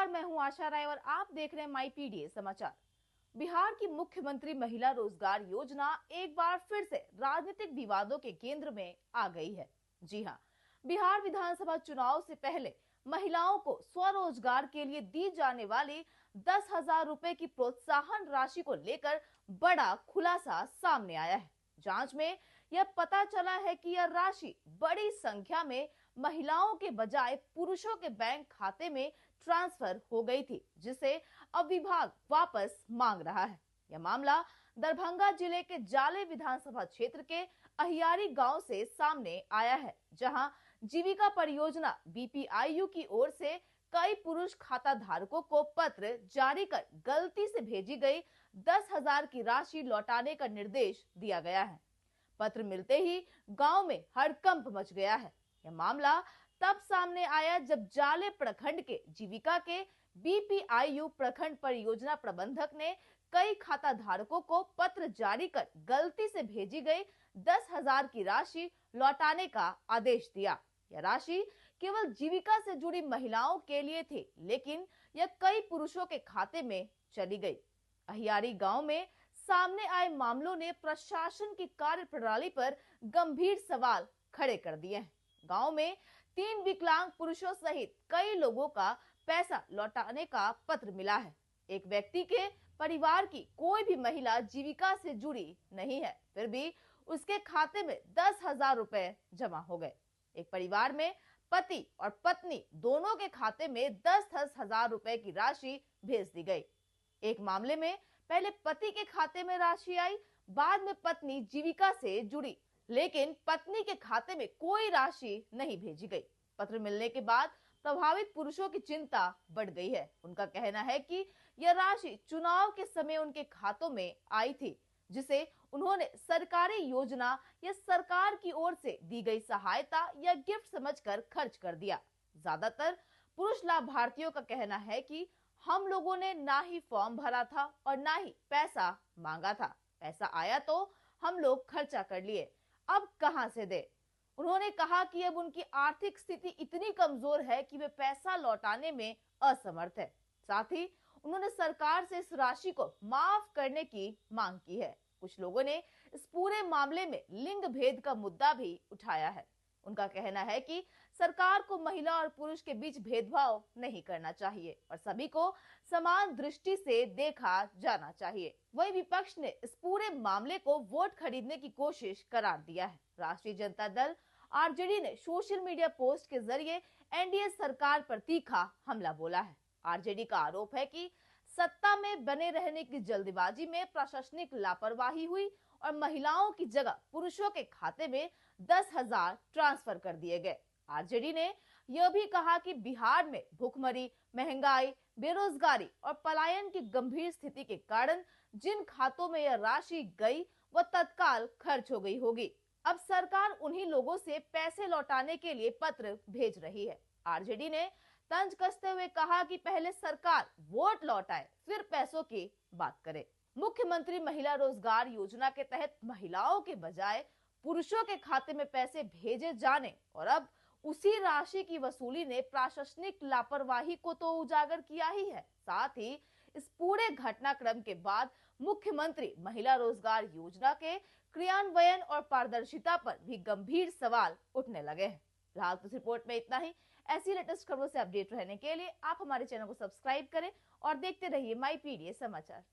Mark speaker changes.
Speaker 1: नमस्कार, मैं हूं आशा राय और आप देख रहे हैं माई पीडीए समाचार। बिहार की मुख्यमंत्री महिला रोजगार योजना एक बार फिर से राजनीतिक विवादों के केंद्र में आ गई है। जी हां, बिहार विधानसभा चुनाव से पहले महिलाओं को स्वरोजगार के लिए दी जाने वाली 10,000 रुपए की प्रोत्साहन राशि को लेकर बड़ा खुलासा सामने आया है। जांच में यह पता चला है कि यह राशि बड़ी संख्या में महिलाओं के बजाय पुरुषों के बैंक खाते में ट्रांसफर हो गई थी, जिसे अब विभाग वापस मांग रहा है। यह मामला दरभंगा जिले के जाले विधानसभा क्षेत्र के अहियारी गांव से सामने आया है, जहां जीविका परियोजना बीपीआईयू की ओर से कई पुरुष खाता धारकों को पत्र जारी कर गलती से भेजी गई 10,000 की राशि लौटाने का निर्देश दिया गया है। पत्र मिलते ही गांव में हड़कंप मच गया है। यह मामला तब सामने आया जब जाले प्रखंड के जीविका के बीपीआईयू प्रखंड परियोजना प्रबंधक ने कई खाता धारकों को पत्र जारी कर गलती से भेजी गई 10,000 की राशि लौटाने का आदेश दिया। यह राशि केवल जीविका से जुड़ी महिलाओं के लिए थी, लेकिन यह कई पुरुषों के खाते में चली गई। अहियारी गांव में सामने आए मामलों ने प्रशासन की कार्यप्रणाली पर गंभीर सवाल खड़े कर दिए हैं। गांव में 3 विकलांग पुरुषों सहित कई लोगों का पैसा लौटाने का पत्र मिला है। एक व्यक्ति के परिवार की कोई भी महिला जीविका से जुड़ी नहीं है, फिर भी उसके खाते में 10,000 रुपए जमा हो गए। एक परिवार में पति और पत्नी दोनों के खाते में 10-10 हजार रुपए की राशि भेज दी गई। एक मामले में पहले पति के खाते में राशि आई, बाद में पत्नी जीविका से जुड़ी, लेकिन पत्नी के खाते में कोई राशि नहीं भेजी गई। पत्र मिलने के बाद प्रभावित पुरुषों की चिंता बढ़ गई है। उनका कहना है कि यह राशि चुनाव के समय उनके खातों में आई थी, जिसे उन्होंने सरकारी योजना या सरकार की ओर से दी गई सहायता या गिफ्ट समझकर खर्च कर दिया। ज्यादातर पुरुष लाभार्थियों का कहना है कि हम लोगों ने ना ही फॉर्म भरा था और ना ही पैसा मांगा था। पैसा आया तो हम लोग खर्चा कर लिए, अब कहां से दे। उन्होंने कहा कि अब उनकी आर्थिक स्थिति इतनी कमजोर है कि वे पैसा लौटाने में असमर्थ है। साथ ही उन्होंने सरकार से इस राशि को माफ करने की मांग की है। कुछ लोगों ने इस पूरे मामले में लिंग भेद का मुद्दा भी उठाया है। उनका कहना है कि सरकार को महिला और पुरुष के बीच भेदभाव नहीं करना चाहिए और सभी को समान दृष्टि से देखा जाना चाहिए। वही विपक्ष ने इस पूरे मामले को वोट खरीदने की कोशिश करार दिया है। राष्ट्रीय जनता दल आरजेडी ने सोशल मीडिया पोस्ट के जरिए एनडीए सरकार पर तीखा हमला बोला है। आरजेडी का आरोप है कि सत्ता में बने रहने की जल्दबाजी में प्रशासनिक लापरवाही हुई और महिलाओं की जगह पुरुषों के खाते में 10,000 ट्रांसफर कर दिए गए। आरजेडी ने यह भी कहा कि बिहार में भूखमरी, महंगाई, बेरोजगारी और पलायन की गंभीर स्थिति के कारण जिन खातों में यह राशि गई वह तत्काल खर्च हो गई होगी। अब सरकार उन्हीं लोगों से पैसे लौटाने के लिए पत्र भेज रही है। आरजेडी ने तंज कसते हुए कहा कि पहले सरकार वोट लौटाए, फिर पैसों की बात करे। मुख्यमंत्री महिला रोजगार योजना के तहत महिलाओं के बजाय पुरुषों के खाते में पैसे भेजे जाने और अब उसी राशि की वसूली ने प्रशासनिक लापरवाही को तो उजागर किया ही है, साथ ही इस पूरे घटनाक्रम के बाद मुख्यमंत्री महिला रोजगार योजना के क्रियान्वयन और पारदर्शिता पर भी गंभीर सवाल उठने लगे हैं। फिलहाल तो इस रिपोर्ट में इतना ही। ऐसी लेटेस्ट खबरों से अपडेट रहने के लिए आप हमारे चैनल को सब्सक्राइब करें और देखते रहिए माई पीडीए समाचार।